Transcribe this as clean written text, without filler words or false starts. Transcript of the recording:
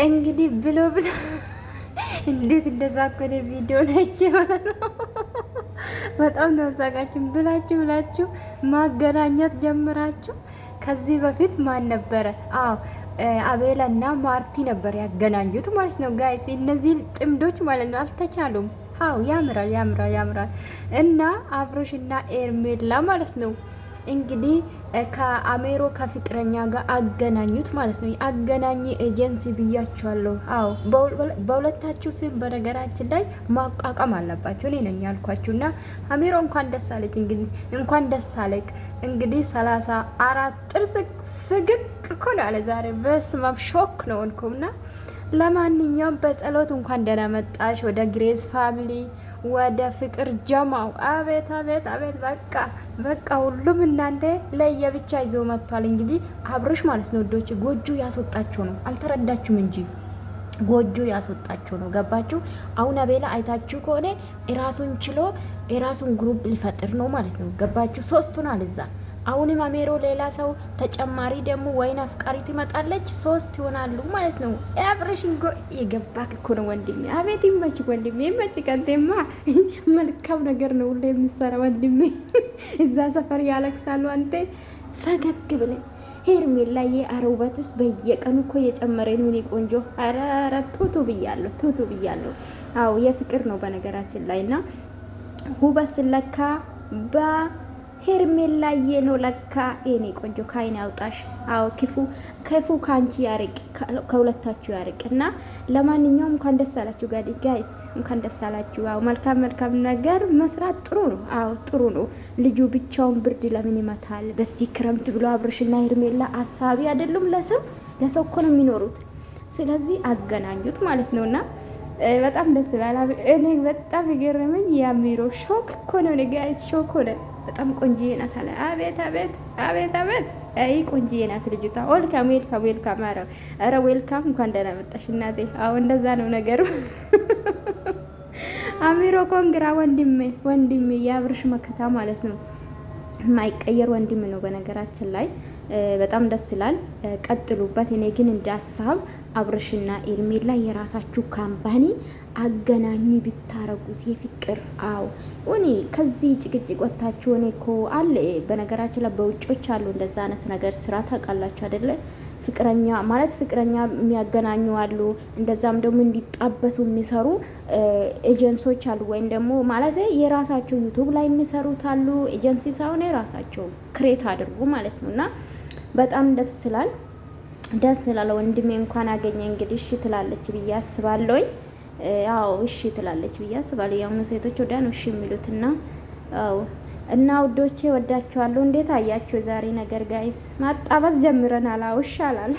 እንግዲህ ብሎ እንዴት እንደዛኮነ ቪዲዮ ነች ማለት ነው። በጣም ነው ሳቃችን ብላችሁ ማገናኘት ጀምራችሁ። ከዚህ በፊት ማን ነበረ? አዎ አቤላ እና ማርቲ ነበር ያገናኙት ማለት ነው ጋይስ። እነዚህ ጥምዶች ማለት ነው አልተቻሉም። አዎ ያምራል። እና አብሮሽ እና ኤርሜላ ማለት ነው እንግዲህ ከአሜሮ ከፍቅረኛ ጋር አገናኙት ማለት ነው። አገናኝ ኤጀንሲ ብያችኋለሁ። አዎ በሁለታችሁ ስም በነገራችን ላይ ማቋቋም አለባቸው። እኔ ነኝ ያልኳችሁ። እና አሜሮ እንኳን ደስ አለች። እንግዲህ እንኳን ደስ አለክ። እንግዲህ 34 ጥርስ ፍግግ እኮ ነው አለ ዛሬ። በስማም ሾክ ነው እንኩምና ለማንኛውም በጸሎት እንኳን ደህና መጣሽ ወደ ግሬስ ፋሚሊ ወደ ፍቅር ጀማው። አቤት በቃ ሁሉም እናንተ ለየብቻ ይዞ መጥቷል። እንግዲህ አብርሽ ማለት ነው ወዶች ጎጆ ያስወጣቸው ነው። አልተረዳችሁም እንጂ ጎጆ ያስወጣቸው ነው። ገባችሁ? አሁን አቤላ አይታችሁ ከሆነ የራሱን ችሎ የራሱን ግሩፕ ሊፈጥር ነው ማለት ነው። ገባችሁ? ሶስቱን አልዛ አሁንም አሜሮ ሌላ ሰው ተጨማሪ ደግሞ ወይን አፍቃሪ ትመጣለች። 3 ይሆናሉ ማለት ነው። አብረሽን የገባክ እኮ ነው ወንድሜ። አቤት ይመች ወንድሜ፣ ይመች። ከንቴማ መልካም ነገር ነው ሁሌ የሚሰራ ወንድሜ። እዛ ሰፈር ያለቅሳሉ፣ አንተ ፈገግ ብለን ሄርሜላ የአረውበትስ በየቀኑ እኮ የጨመረ ነው። እኔ ቆንጆ አረ ቶቶ ብያለሁ። አዎ የፍቅር ነው በነገራችን ላይ እና ውበት ስለካ ሄርሜላዬ ነው ለካ። የኔ ቆንጆ ካይን ያውጣሽ። አዎ ክፉ ካንቺ ያርቅ፣ ከሁለታችሁ ያርቅ። እና ለማንኛውም እንኳን ደስ አላችሁ ጋይስ፣ እንኳን ደስ አላችሁ። አዎ መልካም ነገር መስራት ጥሩ ነው። አዎ ጥሩ ነው። ልጁ ብቻውን ብርድ ለምን ይመታል በዚህ ክረምት ብሎ አብርሽና ሄርሜላ አሳቢ አይደሉም። ለሰው እኮ ነው የሚኖሩት። ስለዚህ አገናኙት ማለት ነውና በጣም ደስ ይላል። እኔ በጣም የገረመኝ የአሚሮ ሾክ እኮ ነው ጋይስ፣ ሾክ ሆነ። በጣም ቆንጂዬ ናት አለ። አቤት አይ ቆንጂዬ ናት ልጅቷ። ዌልካም ኧረ ዌልካም፣ እንኳን ደህና መጣሽ እናቴ። አዎ እንደዛ ነው ነገሩ። አሚሮ ኮንግራ ወንድሜ የአብርሽ መከታ ማለት ነው። የማይቀየር ወንድም ነው በነገራችን ላይ። በጣም ደስ ይላል። ቀጥሉበት። እኔ ግን እንዳሳብ አብርሽና ኤርሜላ የራሳችሁ ካምፓኒ አገናኝ ብታረጉስ የፍቅር። አዎ እኔ ከዚህ ጭቅጭቅ ወታችሁ እኔ እኮ አለ በነገራችን ላይ በውጮች አሉ እንደዛ አይነት ነገር ስራ ታውቃላችሁ አይደለ? ፍቅረኛ ማለት ፍቅረኛ የሚያገናኙ አሉ። እንደዛም ደግሞ እንዲጣበሱ የሚሰሩ ኤጀንሶች አሉ። ወይም ደግሞ ማለት የራሳቸው ዩቱብ ላይ የሚሰሩት አሉ። ኤጀንሲ ሳይሆን የራሳቸው ክሬት አድርጉ ማለት ነውና በጣም ደስ ስላለ ወንድሜ እንኳን አገኘ። እንግዲህ እሺ ትላለች ብዬ አስባለሁኝ። አዎ እሺ ትላለች ብዬ አስባለሁ። ያው ሴቶች ወዲያ ነው እሺ የሚሉትና አዎ። እና ውዶቼ ወዳችኋለሁ። እንዴት አያችሁ ዛሬ ነገር ጋይስ? ማጣበስ ጀምረናል። አዎ ይሻላል።